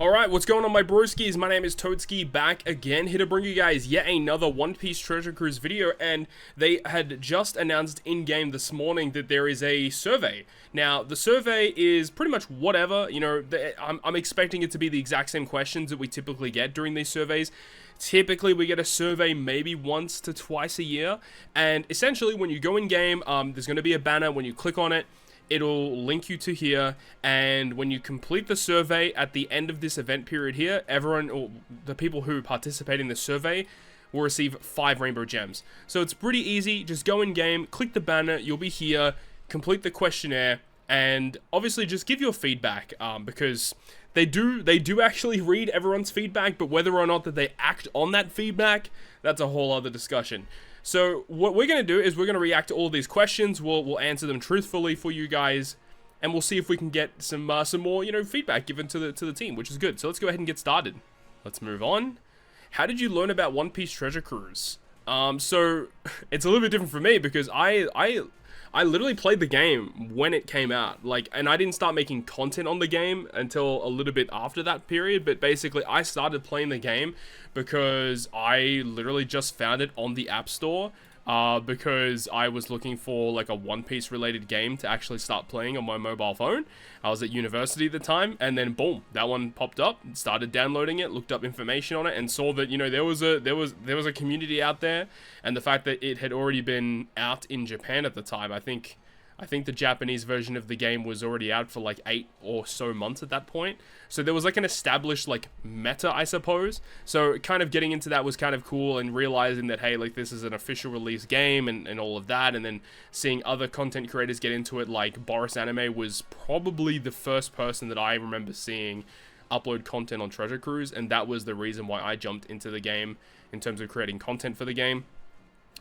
Alright, what's going on my broskiis? My name is Toadski, back again, here to bring you guys yet another One Piece Treasure Cruise video, and they had just announced in-game this morning that there is a survey. Now, the survey is pretty much whatever, you know, I'm expecting it to be the exact same questions that we typically get during these surveys. Typically, we get a survey maybe once to twice a year, and essentially, when you go in-game, there's going to be a banner. When you click on it, it'll link you to here, and when you complete the survey at the end of this event period here, everyone, or the people who participate in the survey, will receive 5 rainbow gems. So it's pretty easy. Just go in game, click the banner, you'll be here, complete the questionnaire, and obviously just give your feedback, because they do actually read everyone's feedback, but whether or not that they act on that feedback, that's a whole other discussion. So what we're going to do is we're going to react to all of these questions. We'll answer them truthfully for you guys, and we'll see if we can get some more, you know, feedback given to the team, which is good. So let's go ahead and get started. Let's move on. How did you learn about One Piece Treasure Cruise? So it's a little bit different for me because I literally played the game when it came out, like, and I didn't start making content on the game until a little bit after that period, but basically I started playing the game because I literally just found it on the App Store, because I was looking for, like, a One Piece related game to actually start playing on my mobile phone. I was at university at the time, and then boom, that one popped up, started downloading it, looked up information on it, and saw that, you know, there was a community out there, and the fact that it had already been out in Japan at the time. I think the Japanese version of the game was already out for like 8 or so months at that point. So there was like an established like meta, I suppose. So kind of getting into that was kind of cool, and realizing that, hey, like, this is an official release game and all of that. And then seeing other content creators get into it, like Boris Anime was probably the first person that I remember seeing upload content on Treasure Cruise. And that was the reason why I jumped into the game in terms of creating content for the game.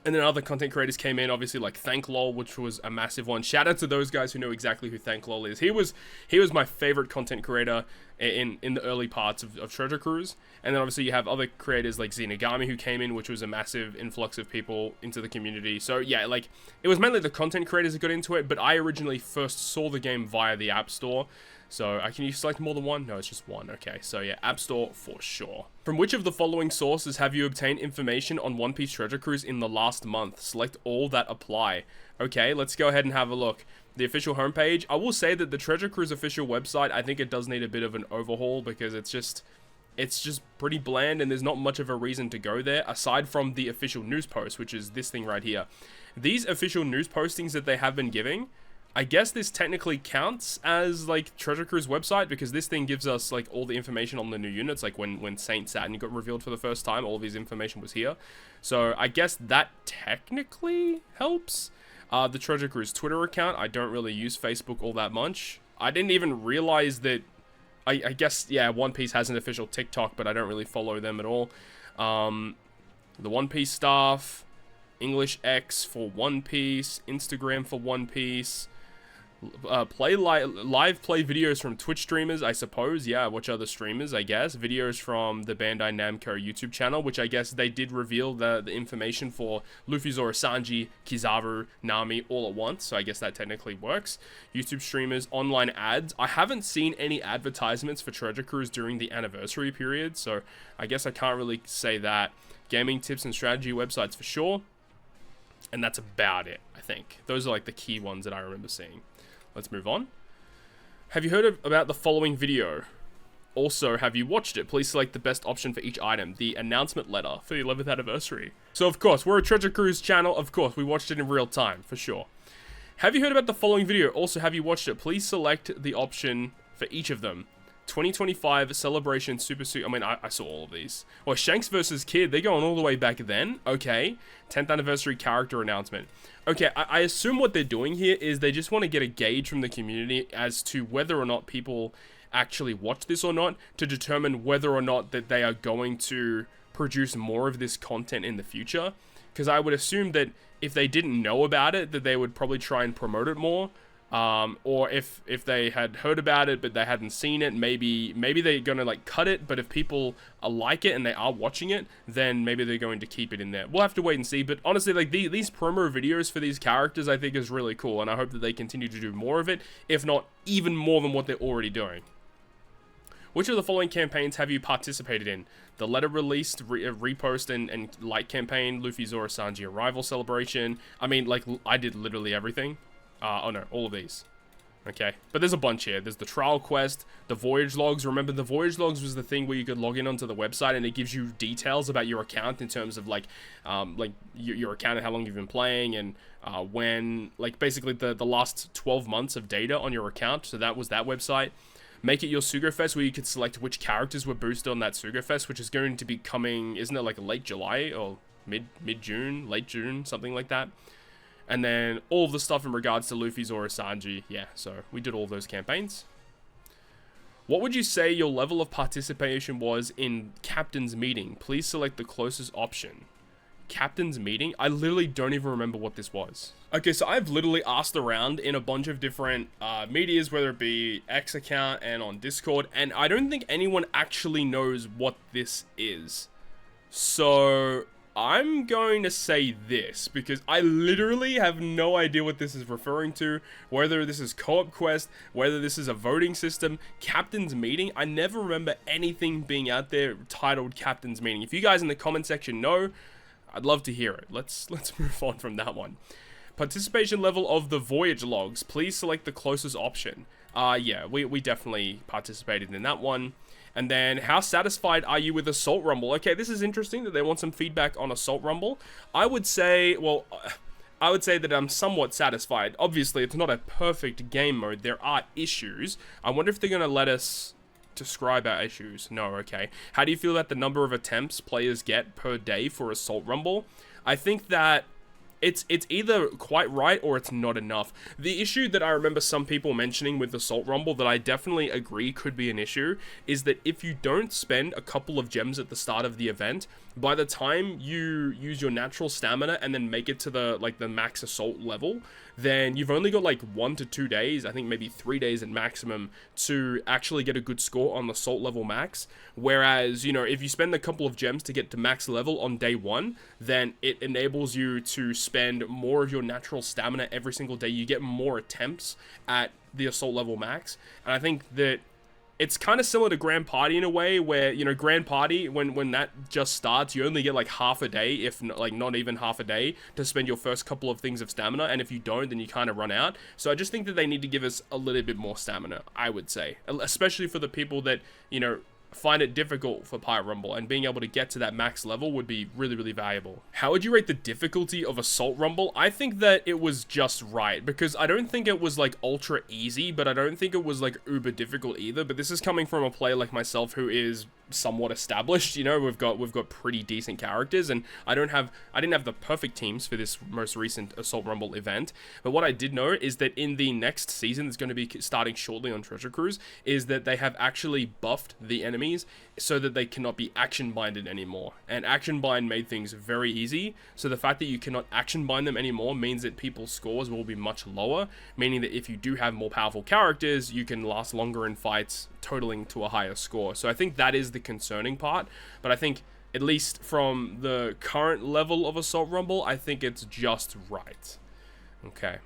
And then other content creators came in, obviously, like TheLordShiro, which was a massive one. Shout out to those guys who know exactly who TheLordShiro is. He was my favorite content creator in the early parts of Treasure Cruise. And then obviously you have other creators like Zenigami who came in, which was a massive influx of people into the community. So yeah, like, it was mainly the content creators that got into it, but I originally first saw the game via the App Store. So, can you select more than one? No, it's just one. Okay, so yeah, App Store for sure. From which of the following sources have you obtained information on One Piece Treasure Cruise in the last month? Select all that apply. Okay, let's go ahead and have a look. The official homepage. I will say that the Treasure Cruise official website, I think it does need a bit of an overhaul, because it's just pretty bland, and there's not much of a reason to go there, aside from the official news post, which is this thing right here. These official news postings that they have been giving, I guess this technically counts as, like, Treasure Cruise website, because this thing gives us, like, all the information on the new units. Like, when Saint Saturn got revealed for the first time, all of his information was here. So I guess that technically helps. The Treasure Cruise Twitter account, I don't really use Facebook all that much. I didn't even realize that, I guess, yeah, One Piece has an official TikTok, but I don't really follow them at all. The One Piece staff, English X for One Piece, Instagram for One Piece, live play videos from Twitch streamers, I suppose. Yeah, watch other streamers, I guess. Videos from the Bandai Namco YouTube channel, which I guess they did reveal the information for Luffy, Zoro, Sanji, Kizaru, Nami all at once, so I guess that technically works. YouTube streamers, online ads. I haven't seen any advertisements for Treasure Cruise during the anniversary period, so I guess I can't really say that. Gaming tips and strategy websites for sure. And that's about it, I think. Those are like the key ones that I remember seeing. Let's move on. Have you heard about the following video? Also, have you watched it? Please select the best option for each item. The announcement letter for the 11th anniversary. So, of course, we're a Treasure Cruise channel. Of course, we watched it in real time, for sure. Have you heard about the following video? Also, have you watched it? Please select the option for each of them. 2025 Celebration Super Suit. I mean, I saw all of these. Well, Shanks versus Kid, they're going all the way back then. Okay. 10th anniversary character announcement. Okay, I assume what they're doing here is they just want to get a gauge from the community as to whether or not people actually watch this or not, to determine whether or not that they are going to produce more of this content in the future. Because I would assume that if they didn't know about it, that they would probably try and promote it more. Or if they had heard about it but they hadn't seen it, maybe they're gonna like cut it. But if people like it and they are watching it, then maybe they're going to keep it in there. We'll have to wait and see. But honestly, like these promo videos for these characters, I think is really cool, and I hope that they continue to do more of it, if not even more than what they're already doing. Which of the following campaigns have you participated in? The letter released, repost and like campaign, Luffy Zoro Sanji arrival celebration. I mean, like, I did literally everything. Oh no, all of these. Okay, but there's a bunch here. There's the trial quest, the voyage logs. Remember, the voyage logs was the thing where you could log in onto the website and it gives you details about your account in terms of like your account and how long you've been playing and when, like, basically the last 12 months of data on your account. So that was that website. Make It Your Sugo Fest, where you could select which characters were boosted on that Sugo Fest, which is going to be coming, isn't it like late July or mid-June, late June, something like that. And then all of the stuff in regards to Luffy, Zoro, Sanji. Yeah, so we did all those campaigns. What would you say your level of participation was in Captain's Meeting? Please select the closest option. Captain's Meeting? I literally don't even remember what this was. Okay, so I've literally asked around in a bunch of different medias, whether it be X account and on Discord, and I don't think anyone actually knows what this is. So I'm going to say this, because I literally have no idea what this is referring to, whether this is co-op quest, whether this is a voting system. Captain's Meeting, I never remember anything being out there titled Captain's Meeting. If you guys in the comment section know, I'd love to hear it. Let's move on from that one. Participation level of the voyage logs. Please select the closest option. Yeah, we definitely participated in that one. And then, how satisfied are you with Assault Rumble? Okay, this is interesting that they want some feedback on Assault Rumble. I would say, well, I would say that I'm somewhat satisfied. Obviously, it's not a perfect game mode. There are issues. I wonder if they're going to let us describe our issues. No, okay. How do you feel about the number of attempts players get per day for Assault Rumble? I think that it's either quite right or it's not enough. The issue that I remember some people mentioning with Assault Rumble that I definitely agree could be an issue is that if you don't spend a couple of gems at the start of the event, by the time you use your natural stamina and then make it to the max assault level, then you've only got like 1 to 2 days, I think maybe 3 days at maximum, to actually get a good score on the assault level max. Whereas, you know, if you spend a couple of gems to get to max level on day 1, then it enables you to spend more of your natural stamina every single day. You get more attempts at the assault level max. And I think that it's kind of similar to Grand Party in a way where, you know, Grand Party, when that just starts, you only get like half a day, if not, like not even half a day, to spend your first couple of things of stamina. And if you don't, then you kind of run out. So I just think that they need to give us a little bit more stamina, I would say. Especially for the people that, you know, find it difficult for Pirate Rumble, and being able to get to that max level would be really, really valuable. How would you rate the difficulty of Assault Rumble? I think that it was just right, because I don't think it was like ultra easy, but I don't think it was like uber difficult either. But this is coming from a player like myself who is somewhat established. You know, we've got pretty decent characters, and I didn't have the perfect teams for this most recent Assault Rumble event. But what I did know is that in the next season that's going to be starting shortly on Treasure Cruise, is that they have actually buffed the enemies so that they cannot be action binded anymore. And action bind made things very easy. So the fact that you cannot action bind them anymore means that people's scores will be much lower, meaning that if you do have more powerful characters, you can last longer in fights, totaling to a higher score. So I think that is the concerning part, but I think at least from the current level of Assault Rumble, I think it's just right. Okay.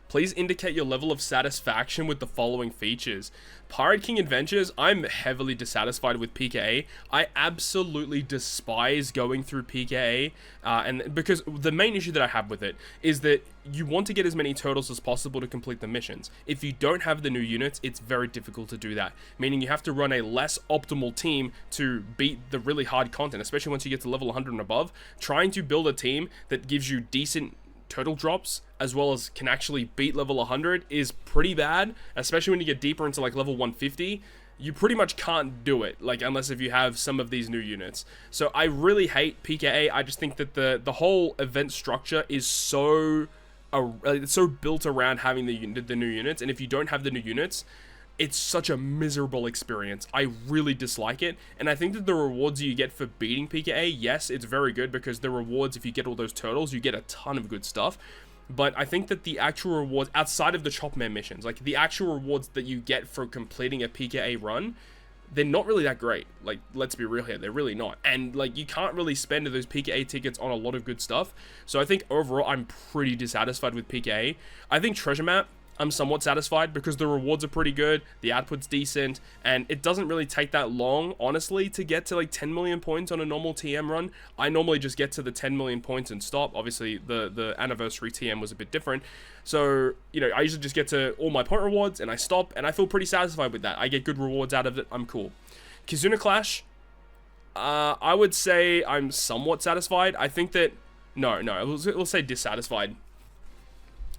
Please indicate your level of satisfaction with the following features. Pirate King Adventures, I'm heavily dissatisfied with PKA. I absolutely despise going through PKA, and because the main issue that I have with it is that you want to get as many turtles as possible to complete the missions. If you don't have the new units, it's very difficult to do that, meaning you have to run a less optimal team to beat the really hard content, especially once you get to level 100 and above. Trying to build a team that gives you decent turtle drops as well as can actually beat level 100 is pretty bad, especially when you get deeper into like level 150. You pretty much can't do it, like, unless if you have some of these new units. So I really hate PKA. I just think that the whole event structure is so it's so built around having the new units, and if you don't have the new units, it's such a miserable experience. I really dislike it, and I think that the rewards you get for beating PKA, yes, it's very good, because the rewards, if you get all those turtles, you get a ton of good stuff. But I think that the actual rewards, outside of the Chopman missions, like the actual rewards that you get for completing a PKA run, they're not really that great. Like, let's be real here, they're really not. And like, you can't really spend those PKA tickets on a lot of good stuff. So I think overall, I'm pretty dissatisfied with PKA. I think Treasure Map I'm somewhat satisfied because the rewards are pretty good, the output's decent, and it doesn't really take that long, honestly, to get to like 10 million points on a normal TM run. I normally just get to the 10 million points and stop. Obviously, the anniversary TM was a bit different. So, you know, I usually just get to all my point rewards and I stop, and I feel pretty satisfied with that. I get good rewards out of it. I'm cool. Kizuna Clash, I would say I'm somewhat satisfied. I think that, no, we'll say dissatisfied.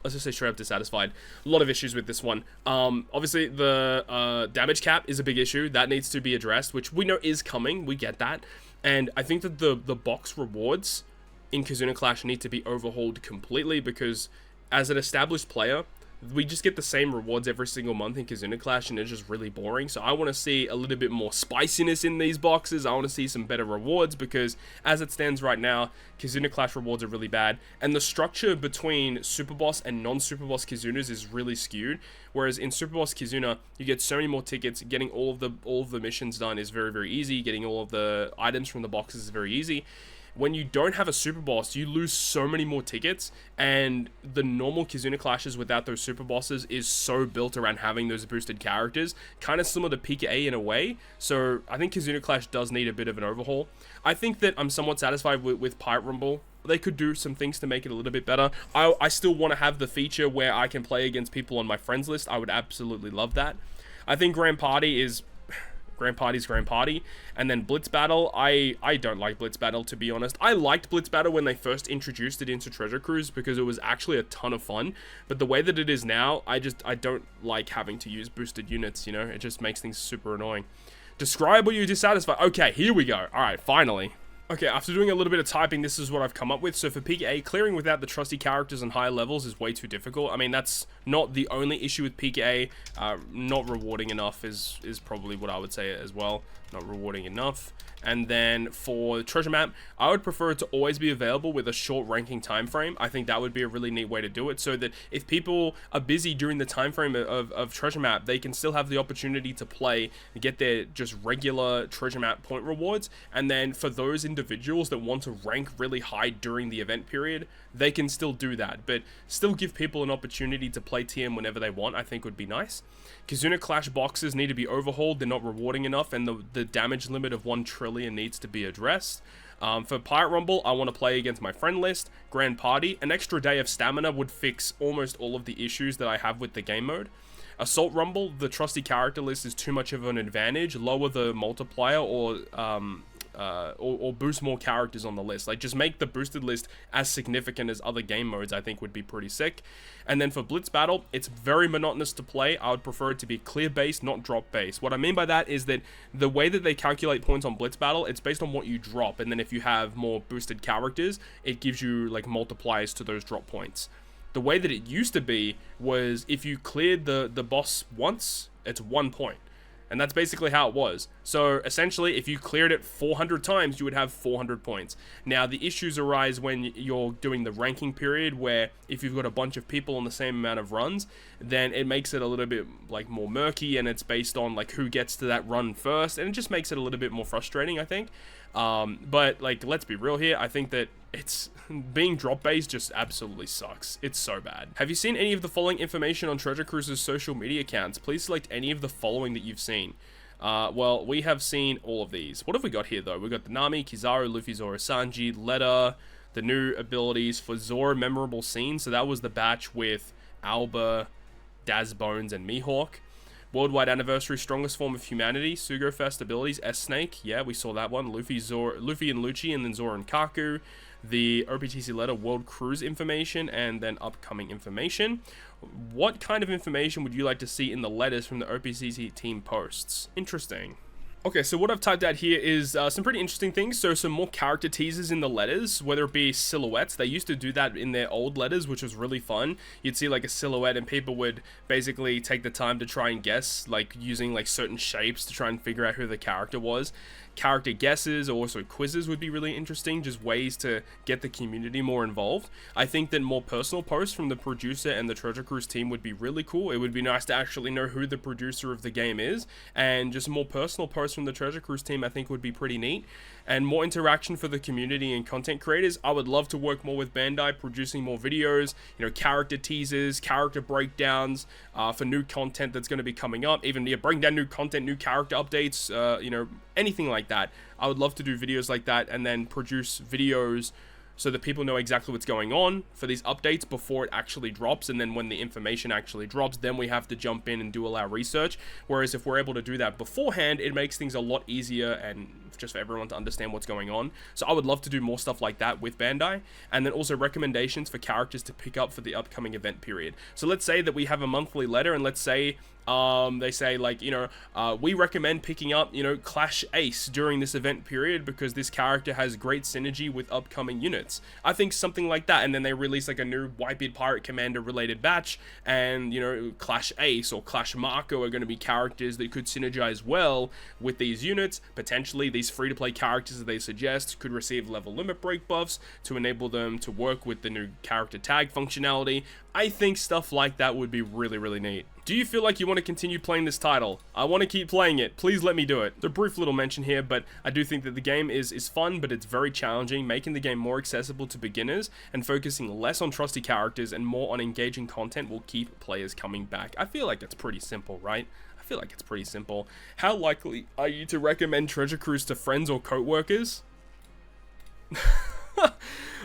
Let's just say straight up dissatisfied. A lot of issues with this one. Obviously, the damage cap is a big issue. That needs to be addressed, which we know is coming. We get that. And I think that the box rewards in Kizuna Clash need to be overhauled completely, because as an established player, we just get the same rewards every single month in Kizuna Clash, and it's just really boring. So I want to see a little bit more spiciness in these boxes. I want to see some better rewards, because as it stands right now, Kizuna Clash rewards are really bad, and the structure between Super Boss and non-Super Boss Kizunas is really skewed. Whereas in Super Boss Kizuna, you get so many more tickets. Getting all of the missions done is very, very easy. Getting all of the items from the boxes is very easy. When you don't have a Super Boss, you lose so many more tickets, and the normal Kizuna Clashes without those Super Bosses is so built around having those boosted characters, kind of similar to PKA in a way. So I think Kizuna Clash does need a bit of an overhaul. I think that I'm somewhat satisfied with Pirate Rumble. They could do some things to make it a little bit better. I still want to have the feature where I can play against people on my friends list. I would absolutely love that. I think Grand Party is... Grand Party's Grand Party. And then Blitz Battle, I don't like Blitz Battle, to be honest. I liked Blitz Battle when they first introduced it into Treasure Cruise, because it was actually a ton of fun. But the way that it is now, I don't like having to use boosted units, you know? It just makes things super annoying. Describe what you're dissatisfied. Okay, here we go. Alright, finally. Okay, after doing a little bit of typing, this is what I've come up with. So for PKA, clearing without the trusty characters on higher levels is way too difficult. I mean, that's not the only issue with PKA. Not rewarding enough is probably what I would say as well. Not rewarding enough. And then for Treasure Map, I would prefer it to always be available with a short ranking time frame. I think that would be a really neat way to do it, so that if people are busy during the time frame of Treasure Map, they can still have the opportunity to play and get their just regular Treasure Map point rewards. And then for those individuals that want to rank really high during the event period, they can still do that, but still give people an opportunity to play TM whenever they want. I think would be nice. Kizuna Clash boxes need to be overhauled. They're not rewarding enough, and the damage limit of 1 trillion needs to be addressed. For Pirate Rumble, I want to play against my friend list. Grand Party, an extra day of stamina would fix almost all of the issues that I have with the game mode. Assault Rumble, the trusty character list is too much of an advantage. Lower the multiplier, or boost more characters on the list. Like, just make the boosted list as significant as other game modes, I think would be pretty sick. And then for Blitz Battle, it's very monotonous to play. I would prefer it to be clear based, not drop based. What I mean by that is that the way that they calculate points on Blitz Battle, it's based on what you drop, and then if you have more boosted characters, it gives you like multipliers to those drop points. The way that it used to be was if you cleared the boss once, it's 1 point. And that's basically how it was. So essentially, if you cleared it 400 times, you would have 400 points. Now, the issues arise when you're doing the ranking period, where if you've got a bunch of people on the same amount of runs, then it makes it a little bit like more murky, and it's based on like who gets to that run first, and it just makes it a little bit more frustrating, I think. But like, let's be real here. I think that it's being drop based just absolutely sucks. It's so bad. Have you seen any of the following information on Treasure Cruise's social media accounts? Please select any of the following that you've seen. Well, we have seen all of these. What have we got here though? We've got the Nami, Kizaru, Luffy, Zoro, Sanji, Letter, the new abilities for Zoro memorable scenes. So that was the batch with Alba, Daz Bones, and Mihawk. Worldwide Anniversary, Strongest Form of Humanity, Sugo Fest abilities, S-Snake, yeah, we saw that one, Luffy and Lucci, and then Zoro and Kaku, the OPTC letter, World Cruise information, and then upcoming information. What kind of information would you like to see in the letters from the OPTC team posts? Interesting. Okay, so what I've typed out here is some pretty interesting things. So some more character teasers in the letters, whether it be silhouettes. They used to do that in their old letters, which was really fun. You'd see like a silhouette and people would basically take the time to try and guess, like using like certain shapes to try and figure out who the character was. Character guesses or also quizzes would be really interesting, just ways to get the community more involved. I think that more personal posts from the producer and the Treasure Cruise team would be really cool. It would be nice to actually know who the producer of the game is, and just more personal posts videos from the Treasure Cruise team I think would be pretty neat, and more interaction for the community and content creators. I would love to work more with Bandai, producing more videos, you know, character teasers, character breakdowns for new content that's going to be coming up, even bring down new content, new character updates, you know, anything like that. I would love to do videos like that, and then produce videos so that people know exactly what's going on for these updates before it actually drops, and then when the information actually drops, then we have to jump in and do all our research. Whereas if we're able to do that beforehand, it makes things a lot easier and just for everyone to understand what's going on. So I would love to do more stuff like that with Bandai, and then also recommendations for characters to pick up for the upcoming event period. So let's say that we have a monthly letter, and let's say they say, like, you know, we recommend picking up, you know, Clash Ace during this event period because this character has great synergy with upcoming units. I think something like that, and then they release like a new Whitebeard Pirate Commander related batch, and, you know, Clash Ace or Clash Marco are going to be characters that could synergize well with these units. Potentially these free-to-play characters that they suggest could receive level limit break buffs to enable them to work with the new character tag functionality. I think stuff like that would be really, really neat. Do you feel like you want to continue playing this title? I want to keep playing it. Please let me do it. It's a brief little mention here, but I do think that the game is fun, but it's very challenging, making the game more accessible to beginners and focusing less on trusty characters and more on engaging content will keep players coming back. I feel like it's pretty simple, right? I feel like it's pretty simple. How likely are you to recommend Treasure Cruise to friends or co-workers?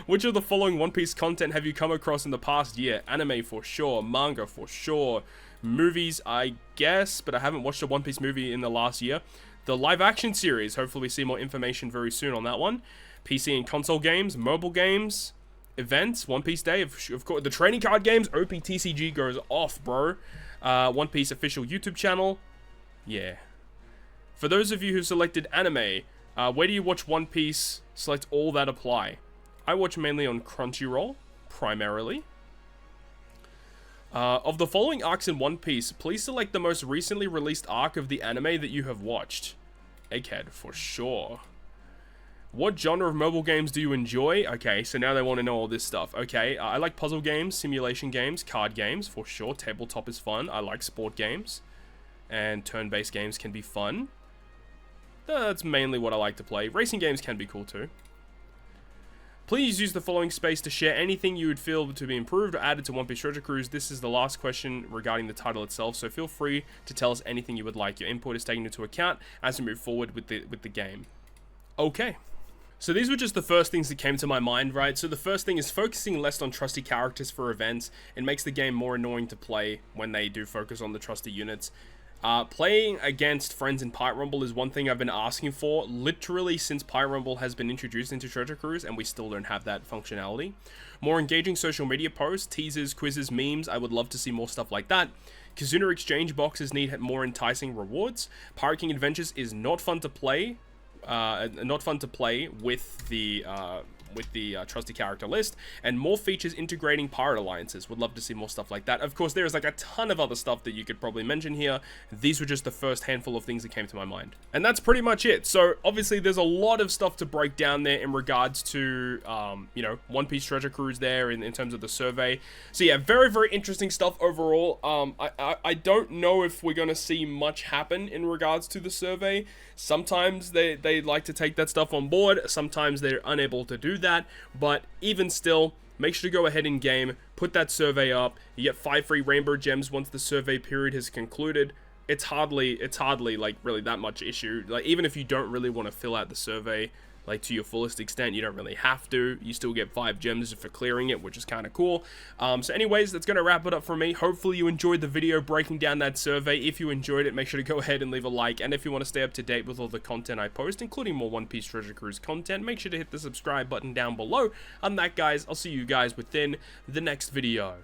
Which of the following One Piece content have you come across in the past year? Anime for sure, manga for sure, movies I guess, but I haven't watched a One Piece movie in the last year. The live action series, hopefully we see more information very soon on that one. PC and console games, mobile games, events, One Piece Day, of course, the trading card games, OPTCG goes off, bro. One Piece official YouTube channel, yeah. For those of you who selected anime, where do you watch One Piece? Select all that apply. I watch mainly on Crunchyroll, primarily. Of the following arcs in One Piece, please select the most recently released arc of the anime that you have watched. Egghead, for sure. What genre of mobile games do you enjoy? Okay, so now they want to know all this stuff. Okay, I like puzzle games, simulation games, card games, for sure. Tabletop is fun. I like sport games. And turn-based games can be fun. That's mainly what I like to play. Racing games can be cool too. Please use the following space to share anything you would feel to be improved or added to One Piece Treasure Cruise. This is the last question regarding the title itself, so feel free to tell us anything you would like. Your input is taken into account as we move forward with the game. Okay. So these were just the first things that came to my mind, right? So the first thing is focusing less on trusty characters for events. It makes the game more annoying to play when they do focus on the trusty units. Playing against friends in Pirate Rumble is one thing I've been asking for literally since Pirate Rumble has been introduced into Treasure Cruise, and we still don't have that functionality. More engaging social media posts, teasers, quizzes, memes. I would love to see more stuff like that. Kazuna exchange boxes need more enticing rewards. Pirate King Adventures is not fun to play. With the trusty character list, and more features integrating pirate alliances. Would love to see more stuff like that. Of course, there's like a ton of other stuff that you could probably mention here. These were just the first handful of things that came to my mind. And that's pretty much it. So obviously there's a lot of stuff to break down there in regards to, you know, One Piece Treasure Cruise there in terms of the survey. So yeah, very, very interesting stuff overall. I don't know if we're going to see much happen in regards to the survey. Sometimes they like to take that stuff on board. Sometimes they're unable to do that, but even still, make sure to go ahead in game, put that survey up. You get 5 free rainbow gems once the survey period has concluded. It's hardly like really that much issue. Like, even if you don't really want to fill out the survey like to your fullest extent, you don't really have to. You still get 5 gems for clearing it, which is kind of cool. So anyways, that's going to wrap it up for me. Hopefully you enjoyed the video breaking down that survey. If you enjoyed it, make sure to go ahead and leave a like. And if you want to stay up to date with all the content I post, including more One Piece Treasure Cruise content, make sure to hit the subscribe button down below. On that, guys, I'll see you guys within the next video.